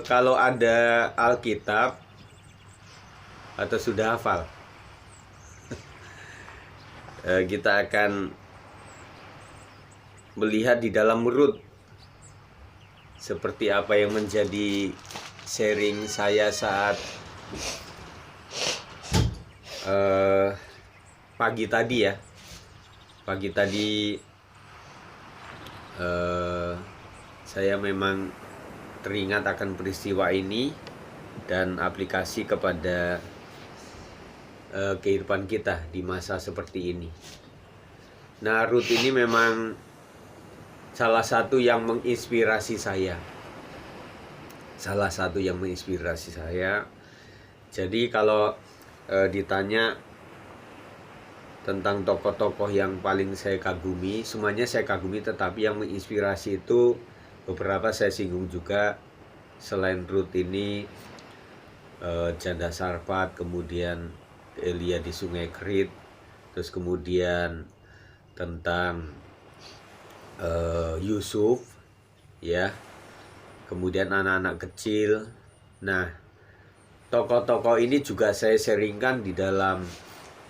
Kalau ada Alkitab atau sudah hafal, kita akan melihat di dalam Rut seperti apa yang menjadi sharing saya saat pagi tadi ya. Pagi tadi saya memang teringat akan peristiwa ini dan aplikasi kepada kehidupan kita di masa seperti ini. Nah, Rut ini memang salah satu yang menginspirasi saya. Jadi kalau ditanya tentang tokoh-tokoh yang paling saya kagumi, semuanya saya kagumi, tetapi yang menginspirasi itu beberapa saya singgung juga. Selain Rut ini, Janda Sarfat, kemudian Elia di Sungai Kerit, terus kemudian tentang Yusuf, ya, kemudian anak-anak kecil. Nah, tokoh-tokoh ini juga saya sharingkan di dalam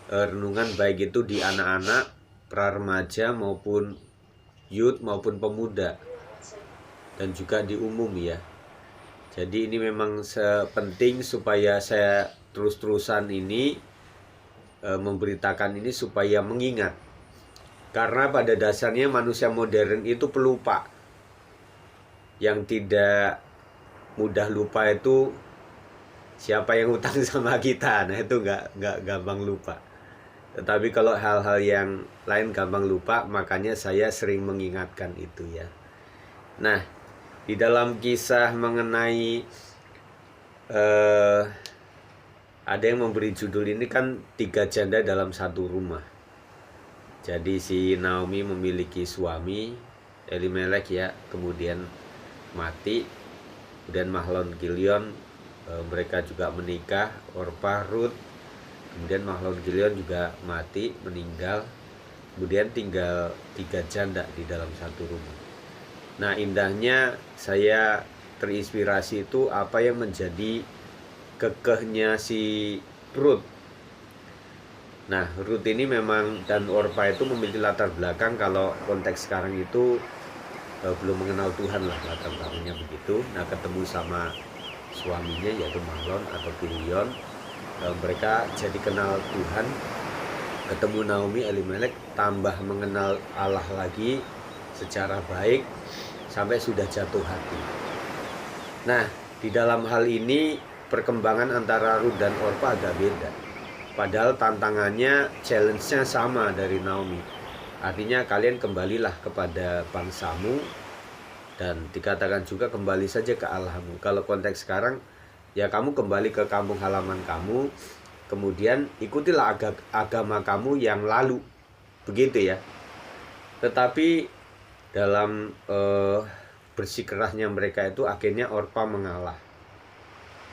renungan, baik itu di anak-anak, pra-remaja maupun youth maupun pemuda, dan juga di umum ya. Jadi ini memang penting supaya saya terus-terusan ini memberitakan ini supaya mengingat. Karena pada dasarnya manusia modern itu pelupa. Yang tidak mudah lupa itu siapa yang utang sama kita. Nah, itu nggak gampang lupa. Tetapi kalau hal-hal yang lain gampang lupa, makanya saya sering mengingatkan itu ya. Nah, di dalam kisah mengenai ada yang memberi judul ini kan 3 janda dalam satu rumah. Jadi si Naomi memiliki suami Elimelek ya, kemudian mati. Kemudian Mahlon Kilion, mereka juga menikah, Orpah, Rut. Kemudian Mahlon Kilion juga mati, meninggal. Kemudian tinggal 3 janda di dalam satu rumah. Nah, indahnya saya terinspirasi itu apa yang menjadi kekehnya si Rut. Nah, Rut ini memang dan Orpah itu memiliki latar belakang, kalau konteks sekarang itu belum mengenal Tuhan lah, latar belakangnya begitu. Nah, ketemu sama suaminya yaitu Mahlon atau Kilion, mereka jadi kenal Tuhan, ketemu Naomi, Elimelek, tambah mengenal Allah lagi secara baik sampai sudah jatuh hati. Nah, di dalam hal ini perkembangan antara Rut dan Orpah agak beda. Padahal tantangannya, challenge-nya sama dari Naomi. Artinya kalian kembalilah kepada bangsamu, dan dikatakan juga kembali saja ke Allahmu. Kalau konteks sekarang, ya kamu kembali ke kampung halaman kamu, kemudian ikutilah agama kamu yang lalu. Begitu ya. Tetapi dalam bersikerasnya mereka itu akhirnya Orpah mengalah.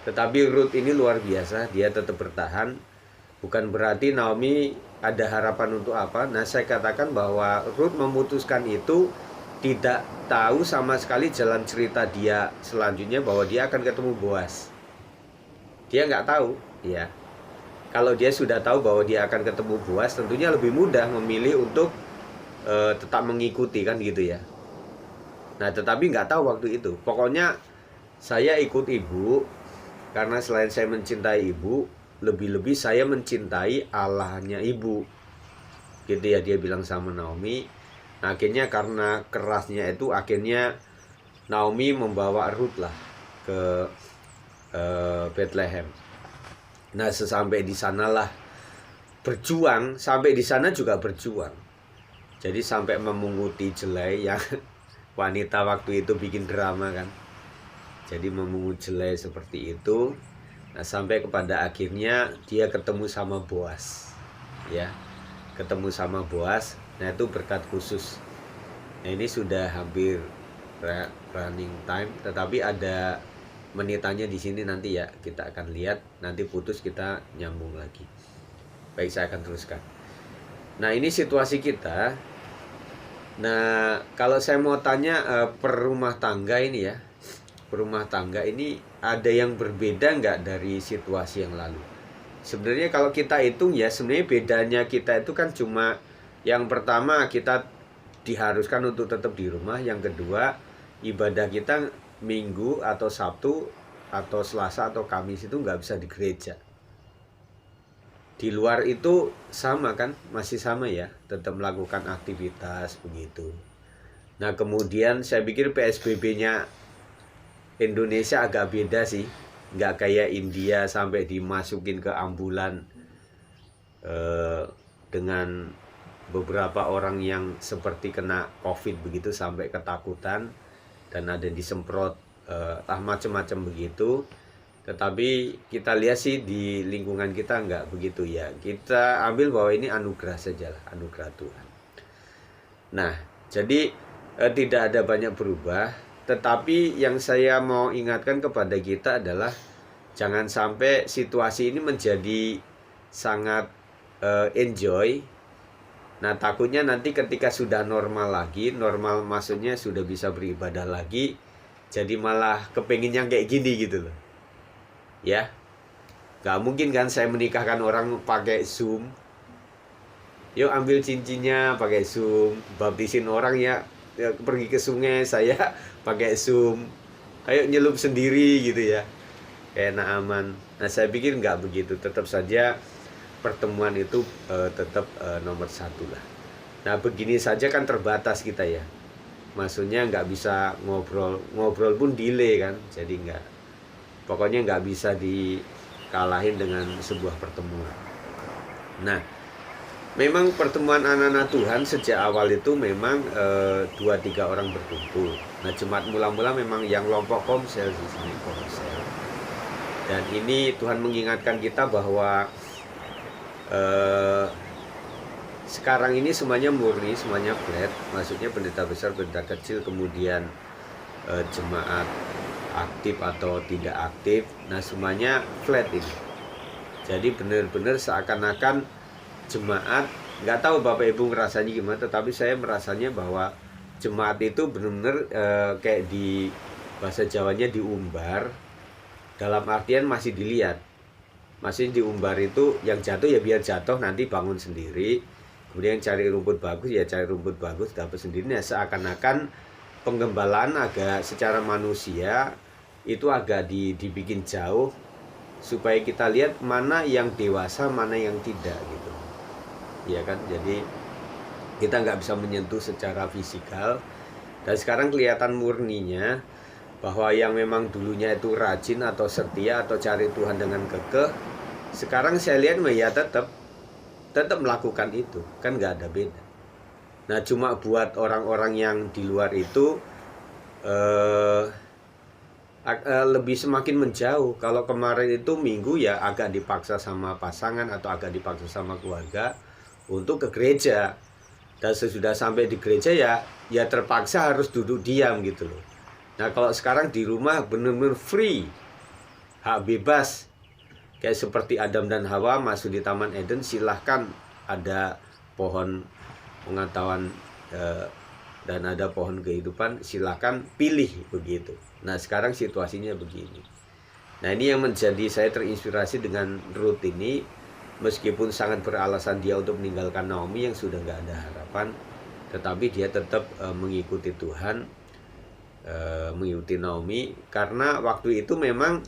Tetapi Rut ini luar biasa, dia tetap bertahan. Bukan berarti Naomi ada harapan untuk apa. Nah, saya katakan bahwa Rut memutuskan itu tidak tahu sama sekali jalan cerita dia selanjutnya, bahwa dia akan ketemu Boas. Dia nggak tahu ya. Kalau dia sudah tahu bahwa dia akan ketemu Boas, tentunya lebih mudah memilih untuk tetap mengikuti kan gitu ya. Nah, tetapi nggak tahu waktu itu. Pokoknya saya ikut ibu, karena selain saya mencintai ibu, lebih-lebih saya mencintai Allahnya ibu. Gitu ya, dia bilang sama Naomi. Nah, akhirnya karena kerasnya itu, akhirnya Naomi membawa Rut lah ke Bethlehem. Nah, sesampai di sanalah berjuang, sampai di sana juga berjuang. Jadi sampai memunguti jelai yang wanita waktu itu bikin drama kan. Jadi memungut jelai seperti itu. Nah, sampai kepada akhirnya dia ketemu sama Boas. Ya. Ketemu sama Boas. Nah, itu berkat khusus. Nah, ini sudah hampir running time, tetapi ada menitannya di sini nanti ya. Kita akan lihat, nanti putus kita nyambung lagi. Baik, saya akan teruskan. Nah, ini situasi kita. Nah, kalau saya mau tanya per rumah tangga ini ya, berumah tangga ini ada yang berbeda nggak dari situasi yang lalu? Sebenarnya kalau kita hitung ya, sebenarnya bedanya kita itu kan cuma yang pertama kita diharuskan untuk tetap di rumah, yang kedua ibadah kita Minggu atau Sabtu atau Selasa atau Kamis itu nggak bisa di gereja. Di luar itu sama kan, masih sama ya, tetap melakukan aktivitas begitu. Nah kemudian saya pikir PSBB-nya Indonesia agak beda sih, nggak kayak India sampai dimasukin ke ambulan dengan beberapa orang yang seperti kena COVID begitu sampai ketakutan dan ada disemprot macam-macam begitu. Tetapi kita lihat sih di lingkungan kita nggak begitu ya. Kita ambil bahwa ini anugerah saja lah, anugerah Tuhan. Nah, jadi tidak ada banyak berubah. Tetapi yang saya mau ingatkan kepada kita adalah jangan sampai situasi ini menjadi sangat enjoy. Nah, takutnya nanti ketika sudah normal lagi, normal maksudnya sudah bisa beribadah lagi, jadi malah kepenginnya kayak gini gitu loh. Ya, gak mungkin kan saya menikahkan orang pakai Zoom. Yuk ambil cincinnya pakai Zoom, baptisin orang ya pergi ke sungai saya pakai Zoom. Ayo nyelup sendiri gitu ya, enak aman. Nah saya pikir nggak begitu, tetap saja pertemuan itu tetap nomor satu lah. Nah begini saja kan terbatas kita ya, maksudnya nggak bisa ngobrol pun delay kan, jadi pokoknya nggak bisa dikalahin dengan sebuah pertemuan. Nah, memang pertemuan anak-anak Tuhan sejak awal itu memang 2-3 orang berkumpul. Nah, jemaat mula-mula memang yang kelompok komsel di sini komsel. Dan ini Tuhan mengingatkan kita bahwa sekarang ini semuanya murni, semuanya flat. Maksudnya pendeta besar, pendeta kecil, kemudian jemaat aktif atau tidak aktif, nah semuanya flat ini. Jadi benar-benar seakan-akan jemaat, nggak tahu Bapak Ibu ngerasanya gimana, tetapi saya merasanya bahwa jemaat itu benar-benar kayak di bahasa Jawanya diumbar, dalam artian masih dilihat, masih diumbar itu yang jatuh ya biar jatuh nanti bangun sendiri, kemudian cari rumput bagus ya cari rumput bagus dapat sendiri. Nah seakan-akan penggembalaan agak secara manusia itu agak dibikin jauh supaya kita lihat mana yang dewasa mana yang tidak gitu ya kan. Jadi kita nggak bisa menyentuh secara fisikal, dan sekarang kelihatan murninya bahwa yang memang dulunya itu rajin atau setia atau cari Tuhan dengan kekeh, sekarang saya lihat ya tetap melakukan itu kan, nggak ada beda. Nah cuma buat orang-orang yang di luar itu lebih semakin menjauh. Kalau kemarin itu minggu ya agak dipaksa sama pasangan atau agak dipaksa sama keluarga untuk ke gereja, dan sesudah sampai di gereja ya terpaksa harus duduk diam gitu loh. Nah kalau sekarang di rumah benar-benar free, hak bebas, kayak seperti Adam dan Hawa masuk di Taman Eden, silahkan ada pohon pengetahuan dan ada pohon kehidupan, silakan pilih begitu. Nah sekarang situasinya begini. Nah ini yang menjadi saya terinspirasi dengan Ruth ini, meskipun sangat beralasan dia untuk meninggalkan Naomi yang sudah nggak ada harapan, tetapi dia tetap mengikuti Tuhan, mengikuti Naomi, karena waktu itu memang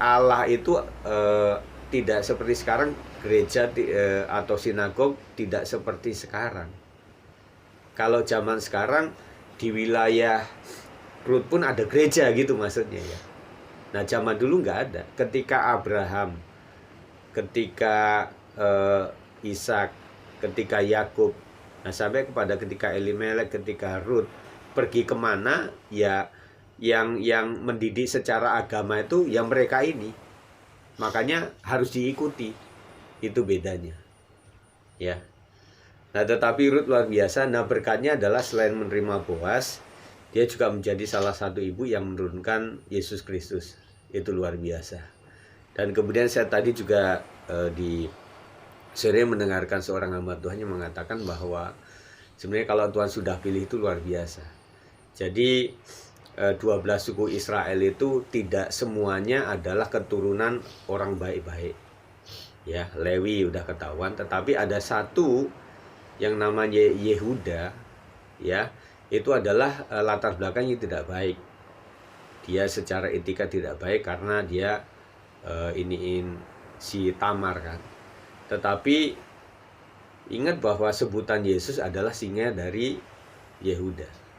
Allah itu tidak seperti sekarang, gereja atau sinagog tidak seperti sekarang. Kalau zaman sekarang di wilayah Ruth pun ada gereja gitu maksudnya ya. Nah zaman dulu nggak ada. Ketika Abraham, ketika Ishak, ketika Yakub, nah sampai kepada ketika Elimelek, ketika Ruth pergi kemana ya, yang mendidik secara agama itu yang mereka ini, makanya harus diikuti. Itu bedanya ya. Nah tetapi Ruth luar biasa. Nah berkatnya adalah selain menerima Boaz, dia juga menjadi salah satu ibu yang menurunkan Yesus Kristus. Itu luar biasa. Dan kemudian saya tadi juga sering mendengarkan seorang hamba Tuhan yang mengatakan bahwa sebenarnya kalau Tuhan sudah pilih itu luar biasa. Jadi 12 suku Israel itu tidak semuanya adalah keturunan orang baik-baik. Ya, Lewi udah ketahuan, tetapi ada satu yang namanya Yehuda, ya, itu adalah latar belakangnya tidak baik. Dia secara etika tidak baik karena dia iniin si Tamar kan. Tetapi ingat bahwa sebutan Yesus adalah singa dari Yehuda.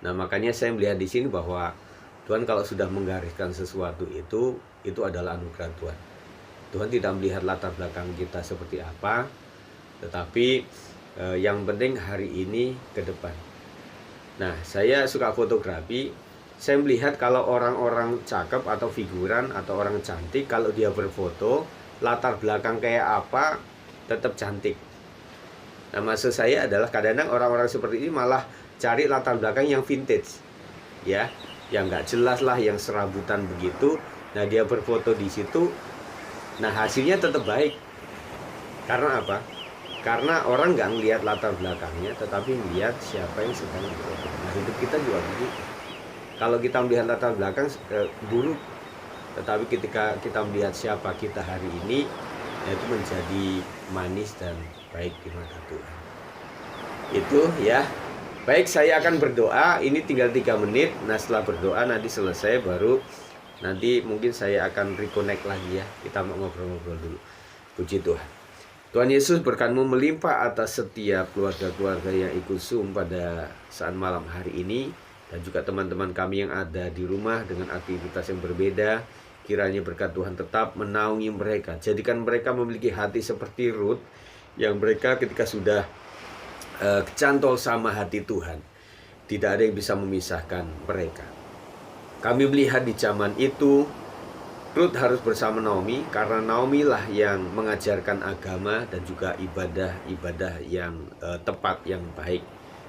Nah, makanya saya melihat di sini bahwa Tuhan kalau sudah menggariskan sesuatu itu adalah anugerah Tuhan. Tuhan tidak melihat latar belakang kita seperti apa, tetapi yang penting hari ini ke depan. Nah, saya suka fotografi. Saya melihat kalau orang-orang cakep atau figuran atau orang cantik, kalau dia berfoto, latar belakang kayak apa, tetap cantik. Nah, maksud saya adalah kadang-kadang orang-orang seperti ini malah cari latar belakang yang vintage, ya, yang nggak jelas lah, yang serabutan begitu. Nah, dia berfoto di situ, nah hasilnya tetap baik. Karena apa? Karena orang nggak ngelihat latar belakangnya, tetapi melihat siapa yang sedang berfoto. Nah, hidup kita juga begitu. Kalau kita melihat latar belakang buruk, tetapi ketika kita melihat siapa kita hari ini, itu menjadi manis dan baik di mata Tuhan. Itu ya. Baik, saya akan berdoa. Ini tinggal 3 menit. Nah, setelah berdoa nanti selesai baru nanti mungkin saya akan reconnect lagi ya. Kita mau ngobrol-ngobrol dulu. Puji Tuhan. Tuhan Yesus berkat-Mu melimpah atas setiap keluarga-keluarga yang ikut Zoom pada saat malam hari ini, dan juga teman-teman kami yang ada di rumah dengan aktivitas yang berbeda. Kiranya berkat Tuhan tetap menaungi mereka. Jadikan mereka memiliki hati seperti Ruth, yang mereka ketika sudah kecantol sama hati Tuhan, tidak ada yang bisa memisahkan mereka. Kami melihat di zaman itu Ruth harus bersama Naomi, karena Naomi lah yang mengajarkan agama dan juga ibadah-ibadah yang tepat, yang baik.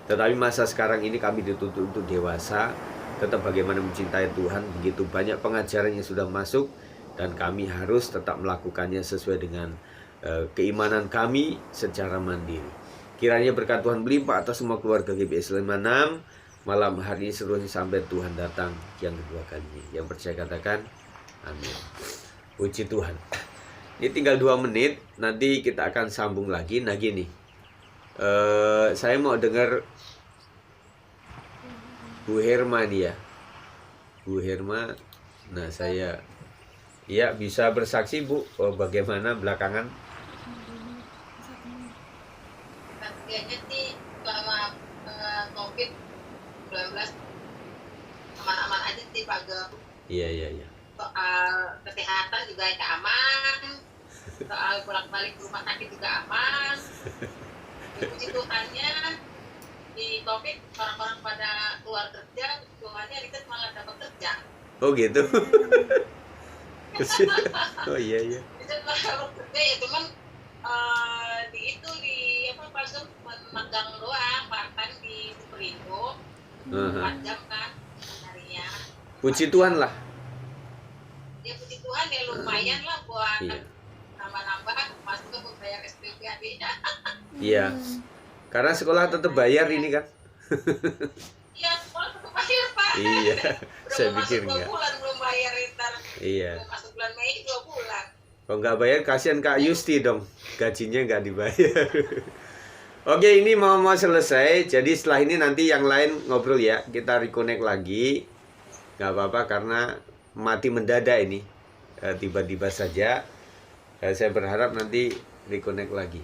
Tetapi masa sekarang ini kami dituntut untuk dewasa, tetap bagaimana mencintai Tuhan. Begitu banyak pengajaran yang sudah masuk, dan kami harus tetap melakukannya sesuai dengan keimanan kami secara mandiri. Kiranya berkat Tuhan melimpah atas semua keluarga GBS 56 malam hari ini seluruhnya sampai Tuhan datang yang kedua kalinya. Yang percaya katakan amin. Puji Tuhan. Ini tinggal 2 menit, nanti kita akan sambung lagi. Nah gini, saya mau dengar Bu Herma nih ya. Bu Herma, nah saya ya bisa bersaksi Bu, bagaimana belakangan? Kayaknya sih selama COVID-19 aman-aman aja sih Pak Gem. Iya. Soal kesehatan juga aman, soal bolak-balik ke rumah sakit juga aman. Puji Tuhannya di COVID orang-orang pada keluar kerja, Tuhannya Richard malah dapat kerja. Oh gitu. Oh iya. Richard malah dapat kerja ya, cuman di Pak Gem magang doang, part-time di Superindo, 4 jam kan harinya. Puji Tuhan lah. Ya puji Tuhan ya lumayan lah buat nambah-nambah masuk ke membayar SPP adiknya. Iya. Karena sekolah tetap bayar ini kan. Iya, sekolah tetap bayar Pak. Iya. Saya pikir enggak. 2 bulan belum bayar ntar. Iya. Masuk bulan Mei 2 bulan. Kalau nggak bayar kasihan Kak Yusti dong. Gajinya nggak dibayar. Oke, ini mau selesai. Jadi setelah ini nanti yang lain ngobrol ya. Kita reconnect lagi. Nggak apa-apa karena mati mendadak ini. Tiba-tiba saja. Saya berharap nanti reconnect lagi.